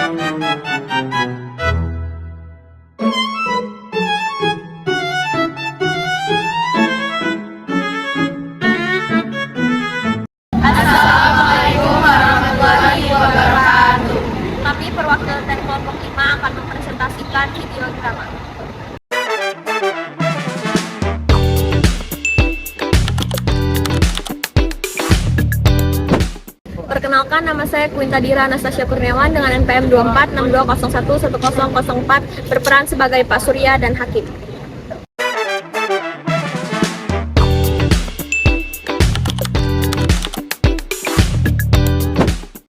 Assalamualaikum warahmatullahi wabarakatuh. Kami perwakilan dari kelompok 5 akan mempresentasikan video drama. Perkenalkan, nama saya Quinta Dira Anastasia Kurniawan dengan NPM 2462011004 berperan sebagai Pak Surya dan Hakim.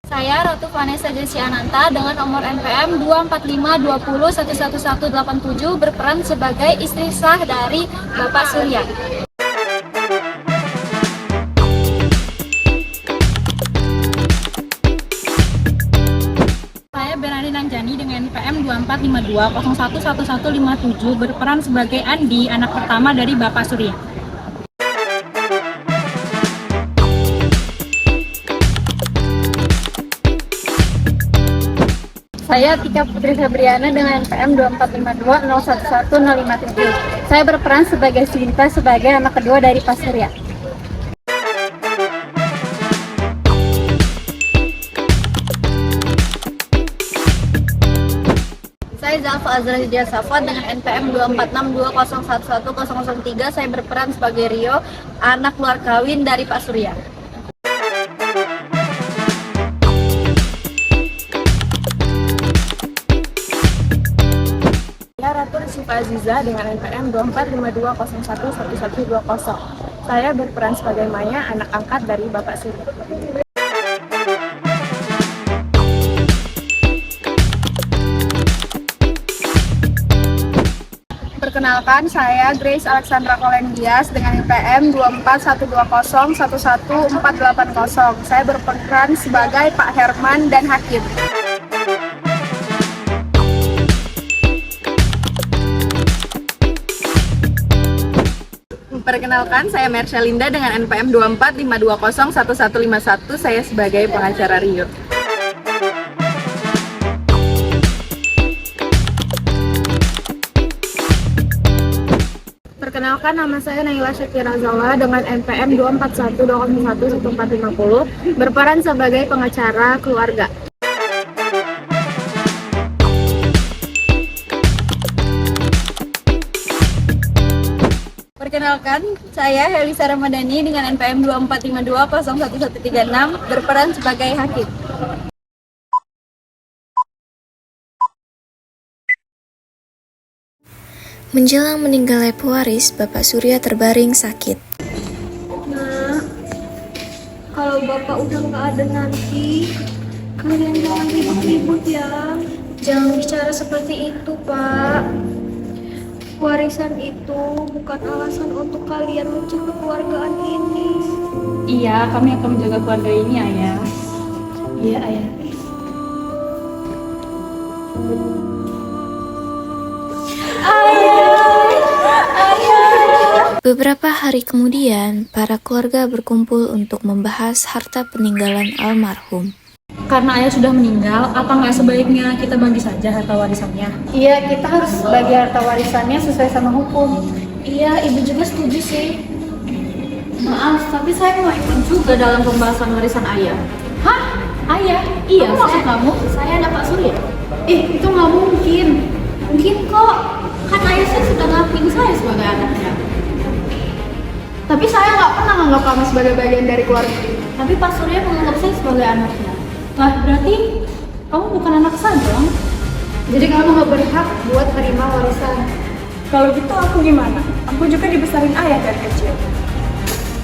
Saya Ratu Vanessa Jessi Ananta dengan nomor NPM 24520111187 berperan sebagai istri sah dari Bapak Surya. Saya Bernadi Nanjani dengan NPM 2452011157 berperan sebagai Andi, anak pertama dari Bapak Surya. Saya Tika Putri Febriana dengan NPM 2452011057. Saya berperan sebagai Sinta sebagai anak kedua dari Pak Surya. Saya Zalfa Azra Hidia Safat dengan NPM 2462011003. Saya berperan sebagai Rio, anak luar kawin dari Pak Surya. Saya Ratu Risifa Aziza dengan NPM 2452011120. Saya berperan sebagai Maya, anak angkat dari Bapak Surya. Perkenalkan, saya Grace Alexandra Kolendias dengan NPM 2412011480. Saya berperan sebagai Pak Herman dan Hakim. Perkenalkan, saya Mersha Linda dengan NPM 2452011151. Saya sebagai pengacara Rio. Perkenalkan, nama saya Naila Syakira Zawa dengan NPM 2412011450, berperan sebagai pengacara keluarga. Perkenalkan, saya Helisa Ramadhani dengan NPM 2452011136, berperan sebagai Hakim. Menjelang meninggalnya pewaris, Bapak Surya terbaring sakit. Nak, kalau Bapak udah nggak ada nanti, kalian jangan ribut-ribut ya. Jangan bicara seperti itu, Pak. Warisan itu bukan alasan untuk kalian menjaga keluargaan ini. Iya, kami akan menjaga keluarga ini, Ayah. Iya, Ayah. Beberapa hari kemudian, para keluarga berkumpul untuk membahas harta peninggalan almarhum. Karena ayah sudah meninggal, apa nggak sebaiknya kita bagi saja harta warisannya? Iya, kita harus bagi harta warisannya sesuai sama hukum. Iya, ibu juga setuju sih. Maaf, tapi saya mau ikut juga dalam pembahasan warisan ayah. Hah? Ayah? Iya, maksud kamu? Saya anak Pak Surya. Itu nggak mungkin. Mungkin kok. Kan ayah saya sudah ngakuin saya sebagai anaknya. Tapi saya nggak pernah menganggap kamu sebagai bagian dari keluarga. Tapi Pak Surya menganggap saya sebagai anaknya. Lah, berarti kamu bukan anak saya dong? Jadi kamu nggak berhak buat terima warisan. Kalau gitu aku gimana? Aku juga dibesarin ayah dari kecil.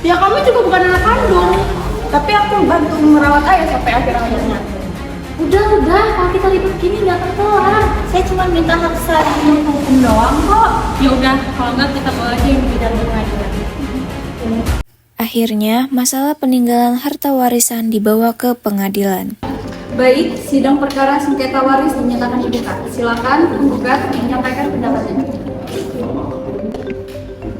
Ya kamu juga bukan anak kandung. Tapi aku bantu merawat ayah sampai akhir-akhirnya. Udah, kalau kita ribut gini nggak akan kelar. Saya cuma minta hak saya hukum doang kok. Ya udah, kalau enggak kita bawa aja yang di dalam pengadilan. Akhirnya, masalah peninggalan harta warisan dibawa ke pengadilan. Baik, sidang perkara sengketa waris dinyatakan dibuka. Silakan penggugat menyampaikan pendapatnya.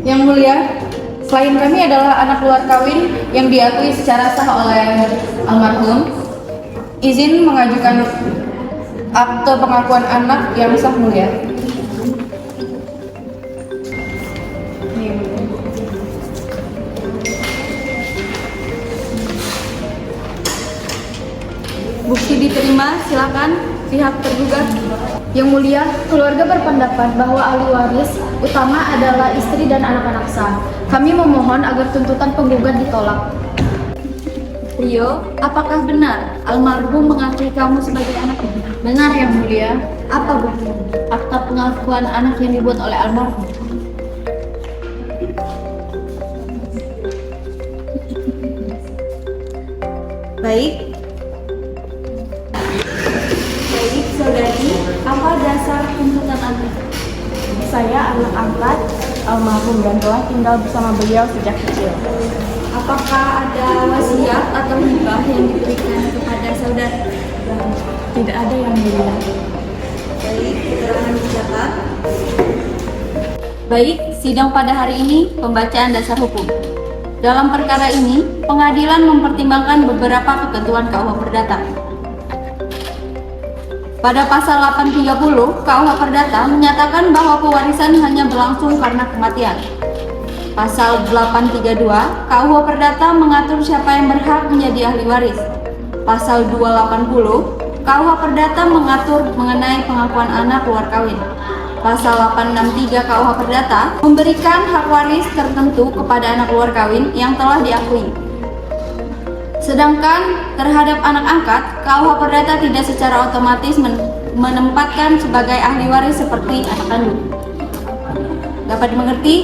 Yang mulia, klien kami adalah anak luar kawin yang diakui secara sah oleh almarhum. Izin mengajukan Akte pengakuan anak yang sah mulia. Bukti diterima, silakan pihak tergugat. Yang mulia, keluarga berpendapat bahwa ahli waris utama adalah istri dan anak-anak sah. Kami memohon agar tuntutan penggugat ditolak. Rio, apakah benar almarhum mengakui kamu sebagai anaknya? Benar yang mulia. Apa bukti? Akta pengakuan anak yang dibuat oleh almarhum. Baik. Baik, saudari, apa dasar tuntutan Anda? Saya anak angkat almarhum dan telah tinggal bersama beliau sejak kecil. Apakah ada wasiat atau hibah yang diberikan kepada saudara? Tidak ada yang mulia. Baik, keterangan dicatat. Baik, sidang pada hari ini pembacaan dasar hukum. Dalam perkara ini, pengadilan mempertimbangkan beberapa ketentuan KUH Perdata. Pada pasal 830 KUH Perdata menyatakan bahwa pewarisan hanya berlangsung karena kematian. Pasal 832 KUH Perdata mengatur siapa yang berhak menjadi ahli waris. Pasal 280 KUH Perdata mengatur mengenai pengakuan anak luar kawin. Pasal 863 KUH Perdata memberikan hak waris tertentu kepada anak luar kawin yang telah diakui. Sedangkan terhadap anak angkat, KUH Perdata tidak secara otomatis menempatkan sebagai ahli waris seperti anak kandung. Dapat dimengerti?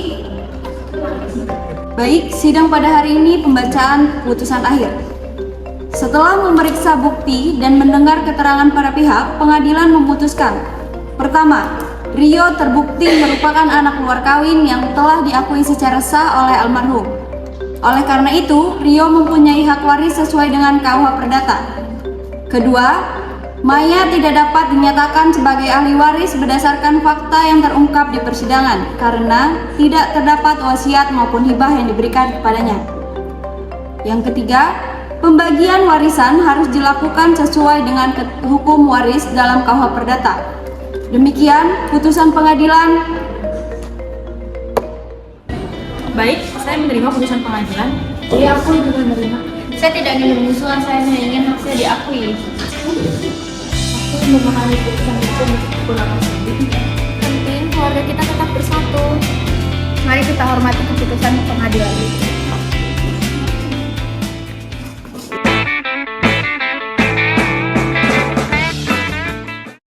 Baik, sidang pada hari ini pembacaan putusan akhir. Setelah memeriksa bukti dan mendengar keterangan para pihak, pengadilan memutuskan. Pertama, Rio terbukti merupakan anak luar kawin yang telah diakui secara sah oleh almarhum. Oleh karena itu, Rio mempunyai hak waris sesuai dengan KUH Perdata. Kedua, Maya tidak dapat dinyatakan sebagai ahli waris berdasarkan fakta yang terungkap di persidangan karena tidak terdapat wasiat maupun hibah yang diberikan kepadanya. Yang ketiga, pembagian warisan harus dilakukan sesuai dengan hukum waris dalam KUH Perdata. Demikian putusan pengadilan. Baik, saya menerima putusan pengadilan. Iya, aku juga menerima. Saya tidak ingin bermusuhan, saya hanya ingin hak saya diakui. Aku memahami putusan hukum meskipun aku sedih. Penting keluarga kita tetap bersatu. Mari kita hormati keputusan pengadilan.